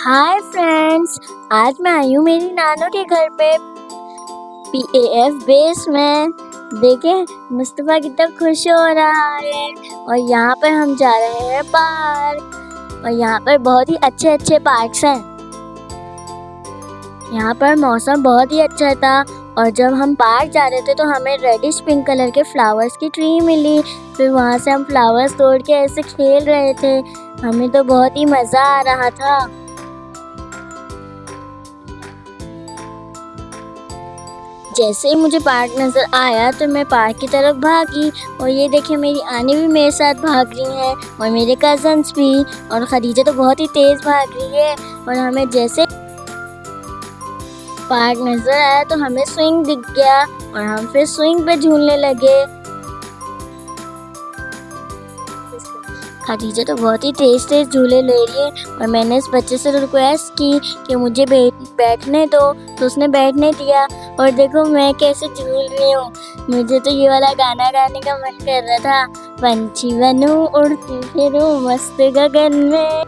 Hi friends, आज मैं आई हूँ मेरी नानू के घर पे PAF बेस में। देखें मुस्तफ़ा कितना खुश हो रहा है और यहाँ पर हम जा रहे हैं पार्क और यहाँ पर बहुत ही अच्छे पार्क्स हैं। यहाँ पर मौसम बहुत ही अच्छा था और जब हम पार्क जा रहे थे तो हमें रेडिश पिंक कलर के फ्लावर्स की ट्री मिली। फिर वहाँ से हम फ्लावर्स तोड़ के ऐसे खेल रहे थे। हमें तो बहुत ही मज़ा आ रहा था। जैसे ही मुझे पार्क नज़र आया तो मैं पार्क की तरफ भागी और ये देखिए मेरी आनी भी मेरे साथ भाग रही हैं और मेरे कज़न्स भी। और खदीजा तो बहुत ही तेज़ भाग रही है। और हमें जैसे पार्क नज़र आया तो हमें स्विंग दिख गया और हम फिर स्विंग पे झूलने लगे। खदीजा तो बहुत ही तेज़ झूले ले रही है और मैंने इस बच्चे से रिक्वेस्ट की कि मुझे बैठने दो तो उसने बैठने दिया। और देखो मैं कैसे झूल रही हूँ। मुझे तो ये वाला गाना गाने का मन कर रहा था, पंछी बनूं उड़ती फिरूं मस्त गगन में।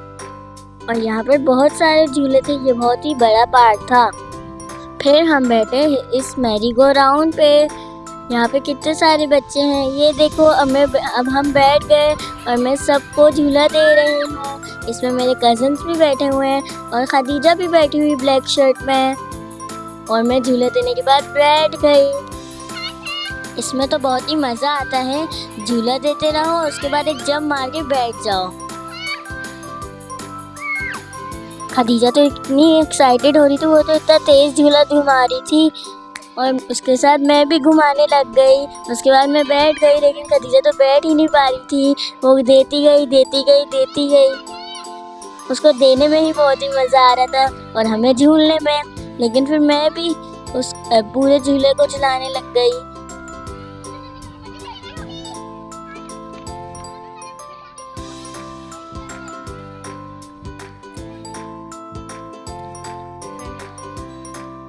और यहाँ पर बहुत सारे झूले थे, ये बहुत ही बड़ा पार्क था। फिर हम बैठे इस मैरी गो राउंड पे। यहाँ पे कितने सारे बच्चे हैं, ये देखो अब हम बैठ गए और मैं सबको झूला दे रही हूँ। इसमें मेरे कज़न्स भी बैठे हुए हैं और खदीजा भी बैठी हुई ब्लैक शर्ट में। और मैं झूला देने के बाद बैठ गई। इसमें तो बहुत ही मज़ा आता है, झूला देते रहो उसके बाद एक जंप मार के बैठ जाओ। खदीजा तो इतनी एक्साइटेड हो रही थी, वो तो इतना तेज़ झूला घुमा रही थी और उसके साथ मैं भी घुमाने लग गई। उसके बाद मैं बैठ गई, लेकिन खदीजा तो बैठ ही नहीं पा रही थी। वो देती गई। उसको देने में ही बहुत ही मज़ा आ रहा था और हमें झूलने में। लेकिन फिर मैं भी उस पूरे झूले को झुलाने लग गई।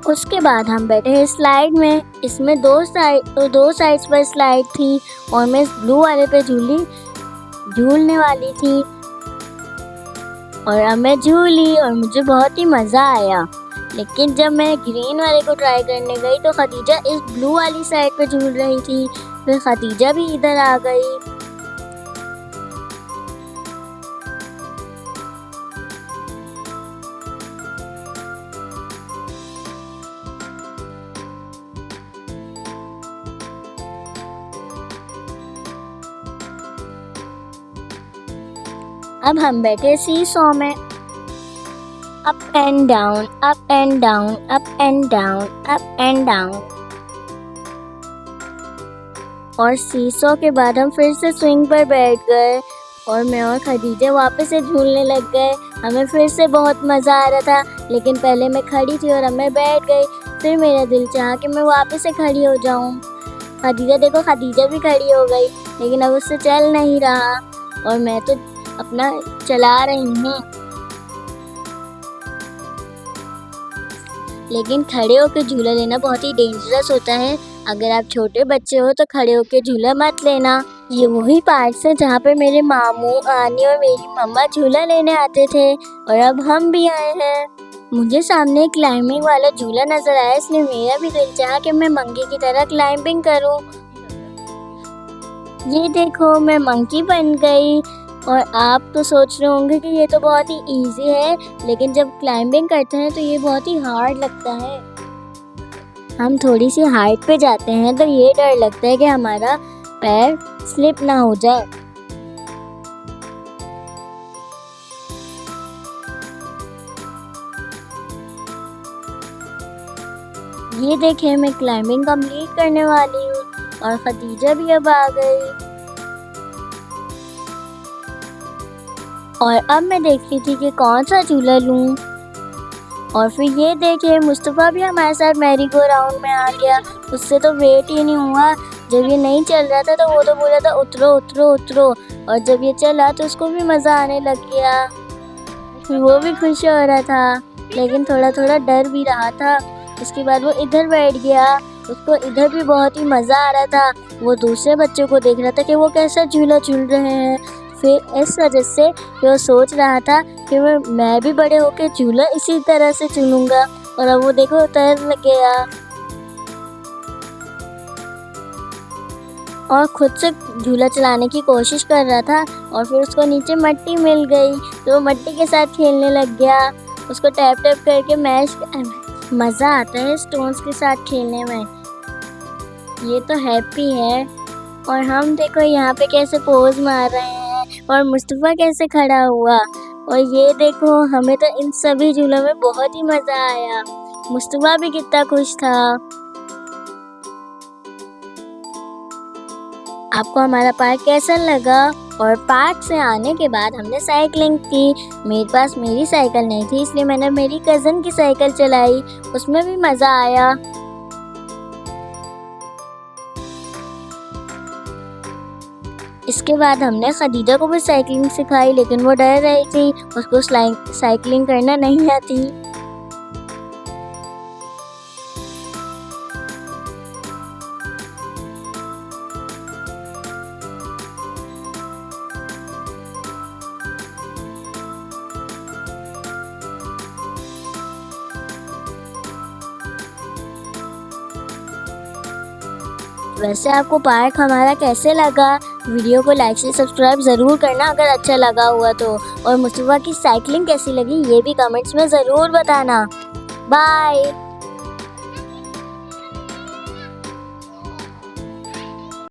उसके बाद हम बैठे स्लाइड में। इसमें दो साइड्स पर स्लाइड थी और मैं ब्लू वाले पे झूलने वाली थी और अब मैं झूली और मुझे बहुत ही मज़ा आया। लेकिन जब मैं ग्रीन वाले को ट्राई करने गई तो खदीजा इस ब्लू वाली साइड पे झूल रही थी। फिर खदीजा भी इधर आ गई। अब हम बैठे सीसॉ में। Up and down, up and down, up and down, up and down. और सीसॉ के बाद हम फिर से स्विंग पर बैठ गए और मैं और खदीजा वापस से झूलने लग गए। हमें फिर से बहुत मज़ा आ रहा था, लेकिन पहले मैं खड़ी थी और अब मैं बैठ गई। फिर मेरा दिल चाहा कि मैं वापस से खड़ी हो जाऊं। खदीजा भी खड़ी हो गई, लेकिन अब उससे चल नहीं रहा और मैं तो अपना चला रही हूँ। लेकिन खड़े होकर झूला लेना बहुत ही डेंजरस होता है। अगर आप छोटे बच्चे हो तो खड़े होकर झूला मत लेना। ये वही पार्क है जहाँ पे मेरे मामू, आनी और मेरी मम्मा झूला लेने आते थे और अब हम भी आए हैं। मुझे सामने क्लाइंबिंग वाला झूला नजर आया, इसलिए मेरा भी दिल चाहा कि मैं मंकी की तरह क्लाइंबिंग करूं। ये देखो मैं मंकी बन गई। और आप तो सोच रहे होंगे कि ये तो बहुत ही इजी है, लेकिन जब क्लाइंबिंग करते हैं तो ये बहुत ही हार्ड लगता है। हम थोड़ी सी हाइट पे जाते हैं तो ये डर लगता है कि हमारा पैर स्लिप ना हो जाए। ये देखें मैं क्लाइंबिंग कंप्लीट करने वाली हूँ और खदीजा भी अब आ गई। और अब मैं देख रही थी कि कौन सा झूला लूं। और फिर ये देखिए मुस्तफ़ा भी हमारे साथ मैरी गो राउंड में आ गया। उससे तो वेट ही नहीं हुआ। जब ये नहीं चल रहा था तो वो तो बोला था उतरो। और जब ये चला तो उसको भी मज़ा आने लग गया। फिर वो भी खुश हो रहा था, लेकिन थोड़ा डर भी रहा था। उसके बाद वो इधर बैठ गया। उसको इधर भी बहुत ही मज़ा आ रहा था। वो दूसरे बच्चों को देख रहा था कि वो कैसा झूला झूल रहे हैं। फिर इस वजह से कि वो सोच रहा था कि मैं भी बड़े होकर झूला इसी तरह से झूलूंगा, और अब वो देखो उतर गया और खुद से झूला चलाने की कोशिश कर रहा था। और फिर उसको नीचे मिट्टी मिल गई तो वो मिट्टी के साथ खेलने लग गया। उसको टैप टैप करके मज़ा आता है स्टोन्स के साथ खेलने में। ये तो हैप्पी है। और हम देखो यहाँ पे कैसे पोज मार रहे हैं और मुस्तफ़ा कैसे खड़ा हुआ। और ये देखो हमें तो इन सभी झूलों में बहुत ही मज़ा आया। मुस्तफ़ा भी कितना खुश था। आपको हमारा पार्क कैसा लगा? और पार्क से आने के बाद हमने साइकिलिंग की। मेरे पास मेरी साइकिल नहीं थी, इसलिए मैंने मेरी कज़न की साइकिल चलाई, उसमें भी मज़ा आया। इसके बाद हमने खदीजा को भी साइकिलिंग सिखाई, लेकिन वो डर रही थी, उसको साइकिलिंग करना नहीं आती। वैसे आपको पार्क हमारा कैसे लगा? वीडियो को लाइक से सब्सक्राइब ज़रूर करना अगर अच्छा लगा हुआ तो। और मुस्तफ़ा की साइकिलिंग कैसी लगी ये भी कमेंट्स में ज़रूर बताना। बाय।